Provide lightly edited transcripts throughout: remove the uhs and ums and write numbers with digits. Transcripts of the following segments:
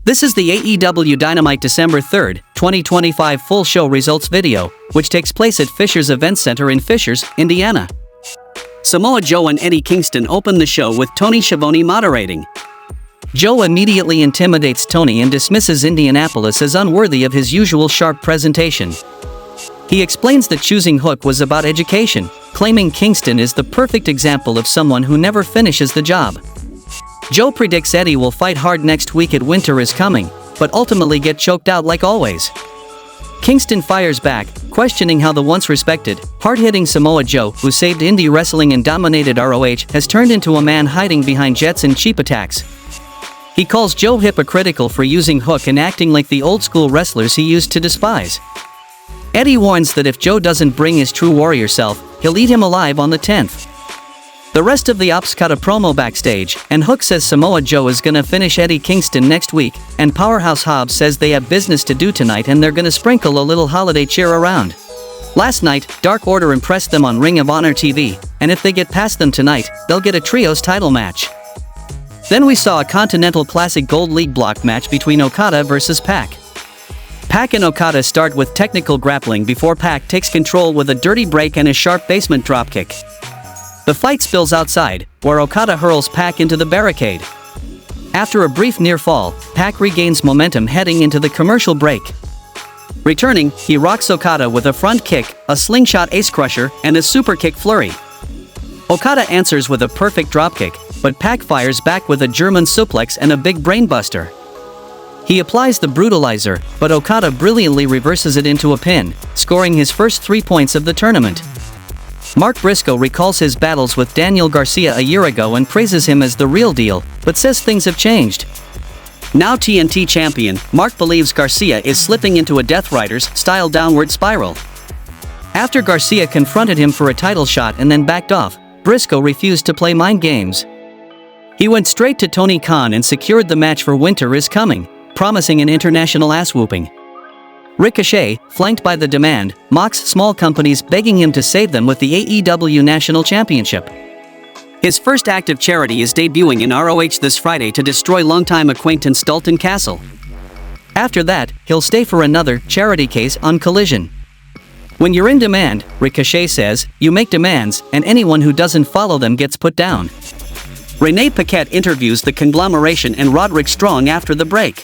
This is the AEW Dynamite December 3, 2025 full show results video, which takes place at Fishers Event Center in Fishers, Indiana. Samoa Joe and Eddie Kingston open the show with Tony Schiavone moderating. Joe immediately intimidates Tony and dismisses Indianapolis as unworthy of his usual sharp presentation. He explains that choosing Hook was about education, claiming Kingston is the perfect example of someone who never finishes the job. Joe predicts Eddie will fight hard next week at Winter is Coming, but ultimately get choked out like always. Kingston fires back, questioning how the once respected, hard-hitting Samoa Joe, who saved indie wrestling and dominated ROH, has turned into a man hiding behind jets and cheap attacks. He calls Joe hypocritical for using Hook and acting like the old-school wrestlers he used to despise. Eddie warns that if Joe doesn't bring his true warrior self, he'll eat him alive on the 10th. The rest of the ops cut a promo backstage, and Hook says Samoa Joe is gonna finish Eddie Kingston next week, and Powerhouse Hobbs says they have business to do tonight and they're gonna sprinkle a little holiday cheer around. Last night, Dark Order impressed them on Ring of Honor TV, and if they get past them tonight, they'll get a trios title match. Then we saw a Continental Classic Gold League block match between Okada versus Pac. Pac and Okada start with technical grappling before Pac takes control with a dirty break and a sharp basement dropkick. The fight spills outside, where Okada hurls Pac into the barricade. After a brief near fall, Pac regains momentum heading into the commercial break. Returning, he rocks Okada with a front kick, a slingshot ace crusher, and a super kick flurry. Okada answers with a perfect dropkick, but Pac fires back with a German suplex and a big brainbuster. He applies the brutalizer, but Okada brilliantly reverses it into a pin, scoring his first 3 points of the tournament. Mark Briscoe recalls his battles with Daniel Garcia a year ago and praises him as the real deal, but says things have changed. Now TNT champion, Mark believes Garcia is slipping into a Death Riders-style downward spiral. After Garcia confronted him for a title shot and then backed off, Briscoe refused to play mind games. He went straight to Tony Khan and secured the match for Winter is Coming, promising an international ass-whooping. Ricochet, flanked by The Demand, mocks small companies begging him to save them with the AEW National Championship. His first act of charity is debuting in ROH this Friday to destroy longtime acquaintance Dalton Castle. After that, he'll stay for another charity case on Collision. When you're in demand, Ricochet says, you make demands, and anyone who doesn't follow them gets put down. Renee Paquette interviews the conglomeration and Roderick Strong after the break.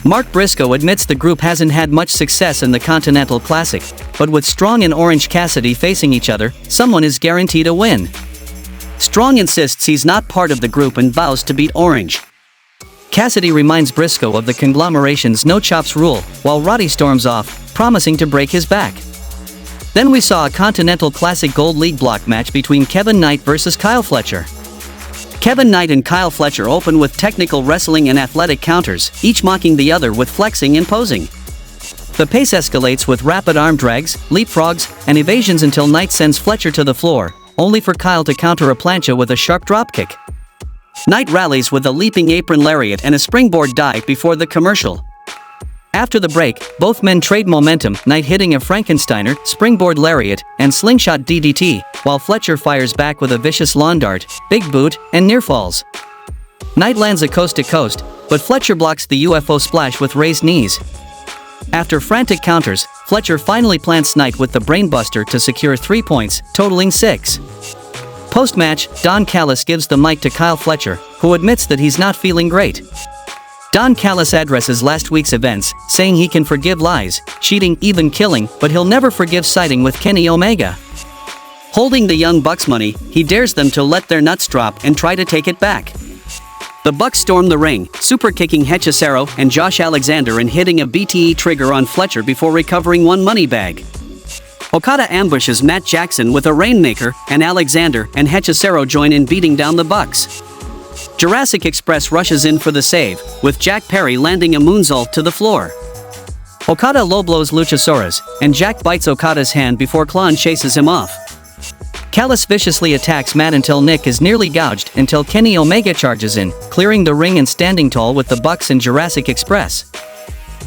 Mark Briscoe admits the group hasn't had much success in the Continental Classic, but with Strong and Orange Cassidy facing each other, someone is guaranteed a win. Strong insists he's not part of the group and vows to beat Orange. Cassidy reminds Briscoe of the conglomeration's no-chops rule, while Roddy storms off, promising to break his back. Then we saw a Continental Classic Gold League block match between Kevin Knight versus Kyle Fletcher. Kevin Knight and Kyle Fletcher open with technical wrestling and athletic counters, each mocking the other with flexing and posing. The pace escalates with rapid arm drags, leapfrogs, and evasions until Knight sends Fletcher to the floor, only for Kyle to counter a plancha with a sharp dropkick. Knight rallies with a leaping apron lariat and a springboard dive before the commercial. After the break, both men trade momentum, Knight hitting a Frankensteiner, springboard lariat, and slingshot DDT, while Fletcher fires back with a vicious lawn dart, big boot, and near falls. Knight lands a coast-to-coast, but Fletcher blocks the UFO splash with raised knees. After frantic counters, Fletcher finally plants Knight with the brainbuster to secure 3 points, totaling 6. Post-match, Don Callis gives the mic to Kyle Fletcher, who admits that he's not feeling great. Don Callis addresses last week's events, saying he can forgive lies, cheating, even killing, but he'll never forgive siding with Kenny Omega. Holding the Young Bucks money, he dares them to let their nuts drop and try to take it back. The Bucks storm the ring, super-kicking Hechicero and Josh Alexander and hitting a BTE trigger on Fletcher before recovering one money bag. Okada ambushes Matt Jackson with a Rainmaker, and Alexander and Hechicero join in beating down the Bucks. Jurassic Express rushes in for the save, with Jack Perry landing a moonsault to the floor. Okada low blows Luchasaurus, and Jack bites Okada's hand before Klon chases him off. Callis viciously attacks Matt until Nick is nearly gouged until Kenny Omega charges in, clearing the ring and standing tall with the Bucks and Jurassic Express.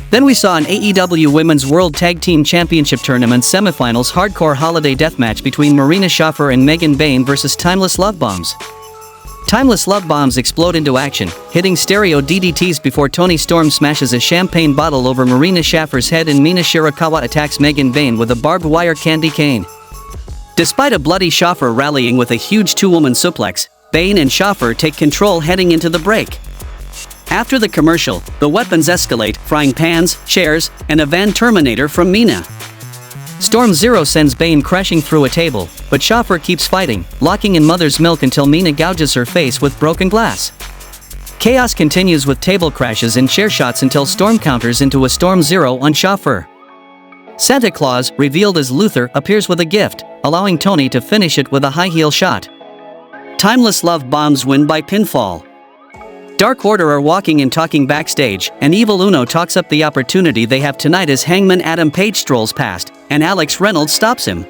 Then we saw an AEW Women's World Tag Team Championship Tournament semifinals hardcore holiday deathmatch between Marina Shafir and Megan Bayne versus Timeless Love Bombs. Timeless love bombs explode into action, hitting stereo DDTs before Toni Storm smashes a champagne bottle over Marina Shafir's head and Mina Shirakawa attacks Megan Bayne with a barbed wire candy cane. Despite a bloody Shafir rallying with a huge two-woman suplex, Bayne and Shafir take control heading into the break. After the commercial, the weapons escalate, frying pans, chairs, and a van Terminator from Mina. Storm Zero sends Bayne crashing through a table, but Shafir keeps fighting, locking in Mother's Milk until Mina gouges her face with broken glass. Chaos continues with table crashes and chair shots until Storm counters into a Storm Zero on Shafir. Santa Claus, revealed as Luther, appears with a gift, allowing Toni to finish it with a high heel shot. Timeless love bombs win by pinfall. Dark Order are walking and talking backstage, and Evil Uno talks up the opportunity they have tonight as Hangman Adam Page strolls past, and Alex Reynolds stops him.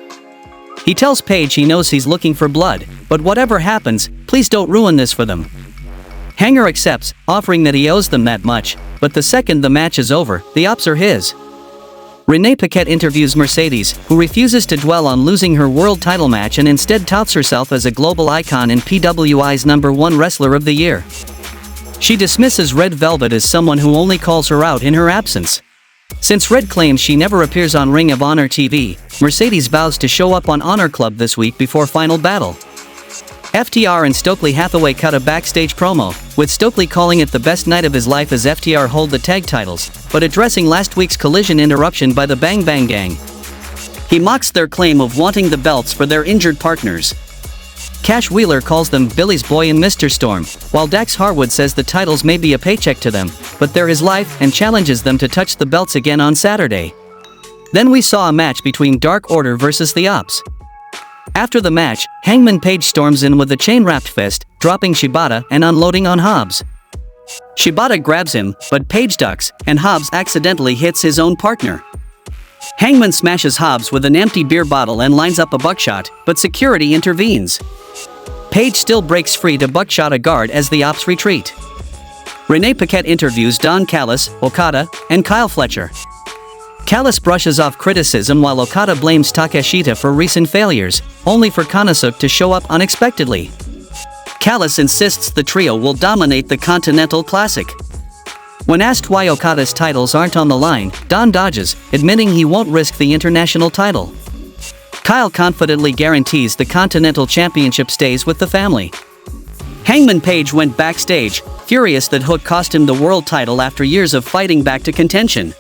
He tells Page he knows he's looking for blood, but whatever happens, please don't ruin this for them. Hanger accepts, offering that he owes them that much, but the second the match is over, the ops are his. Renee Paquette interviews Mercedes, who refuses to dwell on losing her world title match and instead touts herself as a global icon and PWI's #1 wrestler of the year. She dismisses Red Velvet as someone who only calls her out in her absence. Since Red claims she never appears on Ring of Honor TV, Mercedes vows to show up on Honor Club this week before Final Battle. FTR and Stokely Hathaway cut a backstage promo, with Stokely calling it the best night of his life as FTR hold the tag titles, but addressing last week's collision interruption by the Bang Bang Gang. He mocks their claim of wanting the belts for their injured partners. Cash Wheeler calls them Billy's Boy and Mr. Storm, while Dax Harwood says the titles may be a paycheck to them, but they're his life, and challenges them to touch the belts again on Saturday. Then we saw a match between Dark Order versus the Ops. After the match, Hangman Page storms in with a chain-wrapped fist, dropping Shibata and unloading on Hobbs. Shibata grabs him, but Page ducks, and Hobbs accidentally hits his own partner. Hangman smashes Hobbs with an empty beer bottle and lines up a buckshot, but security intervenes. Page still breaks free to buckshot a guard as the Ops retreat. Renee Paquette interviews Don Callis, Okada, and Kyle Fletcher. Callis brushes off criticism while Okada blames Takeshita for recent failures, only for Konosuke to show up unexpectedly. Callis insists the trio will dominate the Continental Classic. When asked why Okada's titles aren't on the line, Don dodges, admitting he won't risk the international title. Kyle confidently guarantees the Continental Championship stays with the family. Hangman Page went backstage, furious that Hook cost him the world title after years of fighting back to contention.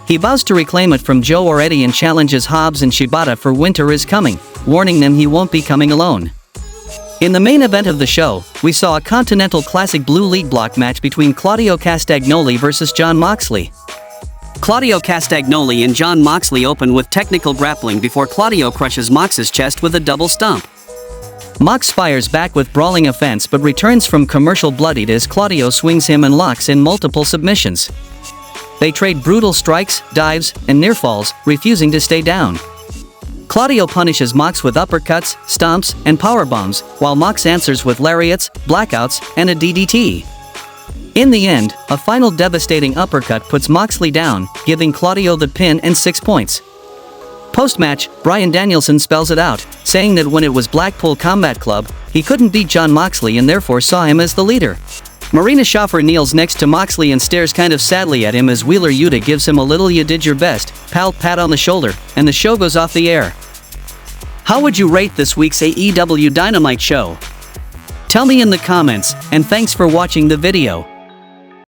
He vows to reclaim it from Joe or Eddie and challenges Hobbs and Shibata for Winter is Coming, warning them he won't be coming alone. In the main event of the show, we saw a Continental Classic Blue League block match between Claudio Castagnoli versus Jon Moxley. Claudio Castagnoli and Jon Moxley open with technical grappling before Claudio crushes Mox's chest with a double stomp. Mox fires back with brawling offense but returns from commercial bloodied as Claudio swings him and locks in multiple submissions. They trade brutal strikes, dives, and near falls, refusing to stay down. Claudio punishes Mox with uppercuts, stomps, and powerbombs, while Mox answers with lariats, blackouts, and a DDT. In the end, a final devastating uppercut puts Moxley down, giving Claudio the pin and 6 points. Post-match, Bryan Danielson spells it out, saying that when it was Blackpool Combat Club, he couldn't beat Jon Moxley and therefore saw him as the leader. Marina Shafir kneels next to Moxley and stares kind of sadly at him as Wheeler Yuta gives him a little "you did your best" pal pat on the shoulder, and the show goes off the air. How would you rate this week's AEW Dynamite show? Tell me in the comments, and thanks for watching the video.